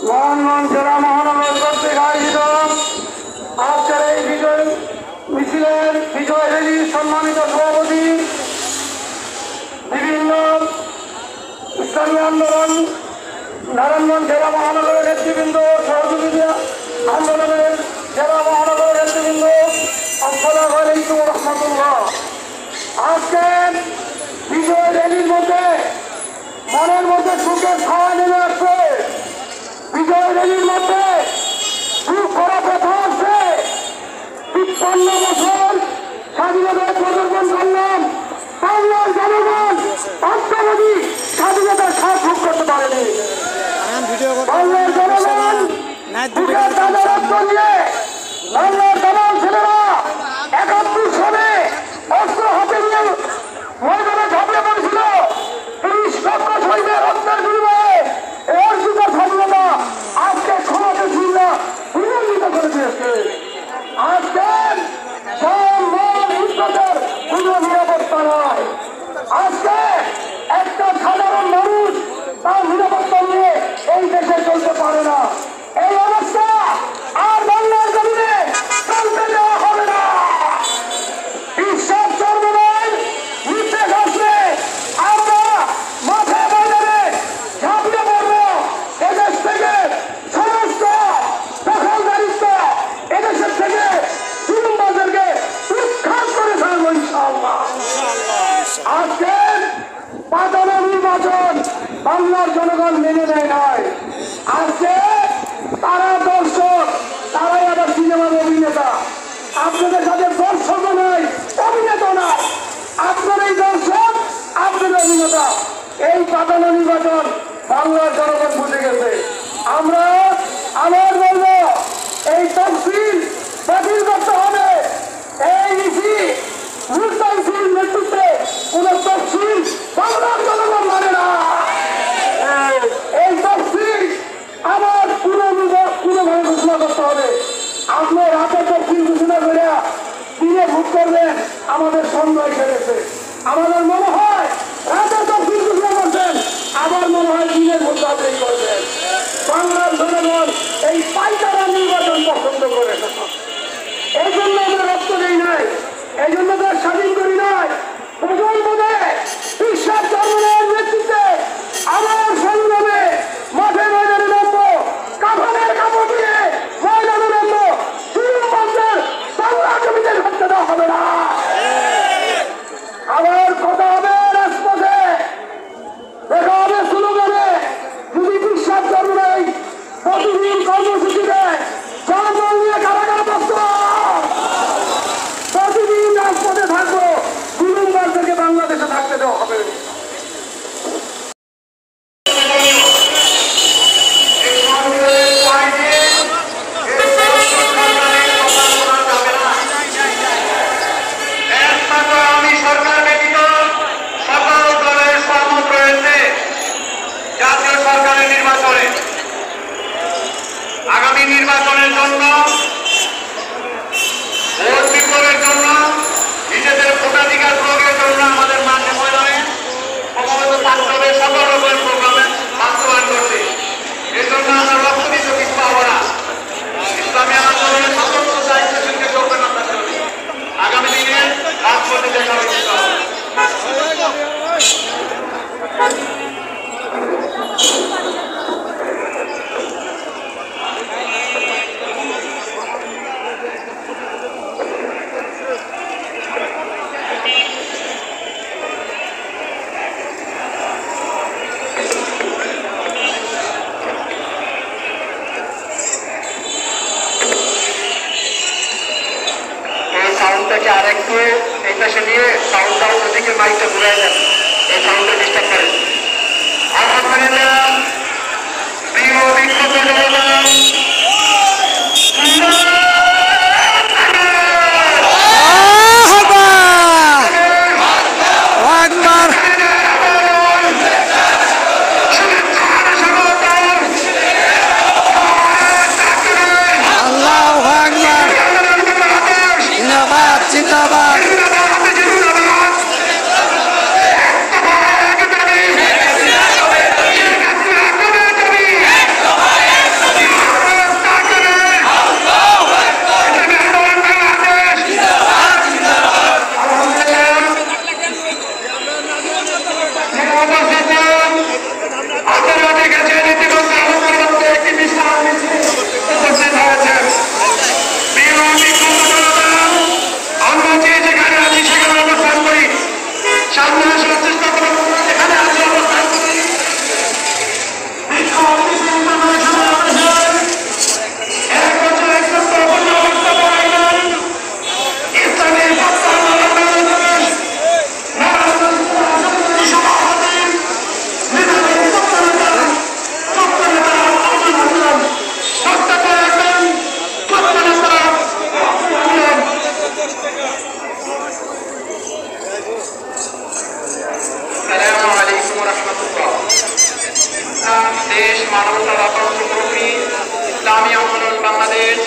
মোহনগঞ্জ জেলা মহানগর কর্তৃক আয়োজিত আজকের এই বিজয় মিছিলের বিজয় র্যালির সম্মানিত সভাপতি, বিভিন্ন ইসলামী আন্দোলন নারায়ণগঞ্জ জেলা মহানগরের নেতৃবৃন্দ, সহযোগিতা আন্দোলনের জেলা মহানগরের নেতৃবৃন্দ, আসসালামু আলাইকুম ওয়া রাহমাতুল্লাহ। আজকে বিজয় র্যালির মধ্যে মনের মধ্যে সুখের ছায়া নেমে আসছে। বিজয় র্যালির মধ্যে সুখ করা কথা আসছে। ৫৩ বছর স্বাধীনতার প্রদর্শন করলাম, বাংলার জনগণ অত্যাবধি স্বাধীনতার স্বাদ ভোগ করতে পারেনি। বাংলার জনগণ বুকের তাজা রক্ত দিয়ে বাংলার জনগণ ছেলেরা ৭১ সালে অস্ত্র হাতে নিয়ে ময়দানে ঝাঁপিয়ে পড়েছিল। ৩০ লক্ষ শহীদের রক্তের বিনিময়ে অর্জিত স্বাধীনতা আজকে ক্ষমতা ছিলা পুনর্জিত করে দিয়েছে। আজকে কোনো নিরাপত্তা নয়। আজকে একটা সাধারণ মানুষ তার নিরাপত্তা নিয়ে এই দেশে চলতে পারে না। এই অবস্থা আর বাংলার জমিনে চলতে দেওয়া হবে না। বিশ্বাস চর্মনের নির্দেশ আসলে আমরা মাঠে ময়দানে ঝাঁপিয়ে পড়বো। এদেশ থেকে সমস্ত দখলদারিত্ব এদেশের থেকে জুলুমবাজদেরকে উৎখাত করে ছাড়বো ইনশাআল্লাহ। আজকে পাতানো নির্বাচন বাংলার জনগণ মেনে নেয় নয়। আজকে তারা দর্শক, তারাই আবার সিনেমার অভিনেতা। আপনাদের সাথে দর্শক নয়, অভিনেতা নয়। আপনার এই দর্শক, আপনাদের অভিনেতা। এই পাতানো নির্বাচন বাংলার জনগণ বুঝে গেছে। আমরা আবার বলবো, এই তফসিল বাতিল করতে হবে। এই নীতি মুস্তাফিজের নেতৃত্বে কোন তফসিল বাংলার জনগণ মানে না। এই তফসিল আবার পুরোভাবে ঘোষণা করতে হবে। আপনার রাতে তফসিল ঘোষণা করে দিনে ভোট করবেন, আমাদের সন্দেহ ফেলেছে। আমাদের মনে হয় রাতে তফসিল ঘোষণা করছেন, আবার মনে হয় দিনে ভোট আদায় করবেন। বাংলার জনগণ এই পাইকারা নির্বাচন পছন্দ করে না। এই জন্য আমরা রক্ত দিই নাই, এই জন্য তার স্বাধীন করি নাই। প্রজন্মে বিশ্বাস জন্মের নেতৃত্বে আমার সংগ্রামে মাঠে ময়দানে নামবো, কাফনের কাপড় দিয়ে ময়দানে নামবো। জুলুমবাজদের বাংলা জমিতে থাকতে দেওয়া হবে না। আবার কথা হবে রাজপথে, দেখা হবে স্লোগানে। যদি বিশ্বাস জন্মের প্রতিদিন কর্মসূচি দেয়, জনগণ নিয়ে কারাগার বসত, প্রতিদিন রাজপথে থাকবো। জুলুমবাজদেরকে বাংলাদেশে থাকতে দেওয়া হবে। আমি সরকার ব্যতীত সকল দলের সহমত রয়েছে জাতীয় সরকারের নির্বাচনে। আগামী নির্বাচনের জন্য, ভোট বিপ্লবের জন্য, নিজেদের ভোটাধিকার প্রয়োগের জন্য আমাদের মাঠে ময়দানে সমবেত থাকতে হবে, সকল রকমের প্রোগ্রামে বাস্তবায়ন করতে। এর জন্য আমরা লক্ষ্য দিতে কিছু পাবো না। ইসলামী আন্দোলনের সমস্ত দায়িত্বশীলকে যোগদান করতে হবে। আগামী দিনে রাজপথে দেখা হবে। সাউন্ডটাকে আরেকটু এই পাশে নিয়ে সাউন্ডটা ওদিকে মাইকটা ঘুরাই দেন, এই সাউন্ডটা ডিস্টার্ব করে। আলহামদুলিল্লাহ, প্রিয় বিক্ষুব্ধ জনগণ, বাংলাদেশ, মানবতা রক্ষা কর্মী, ইসলামী আন্দোলন বাংলাদেশ,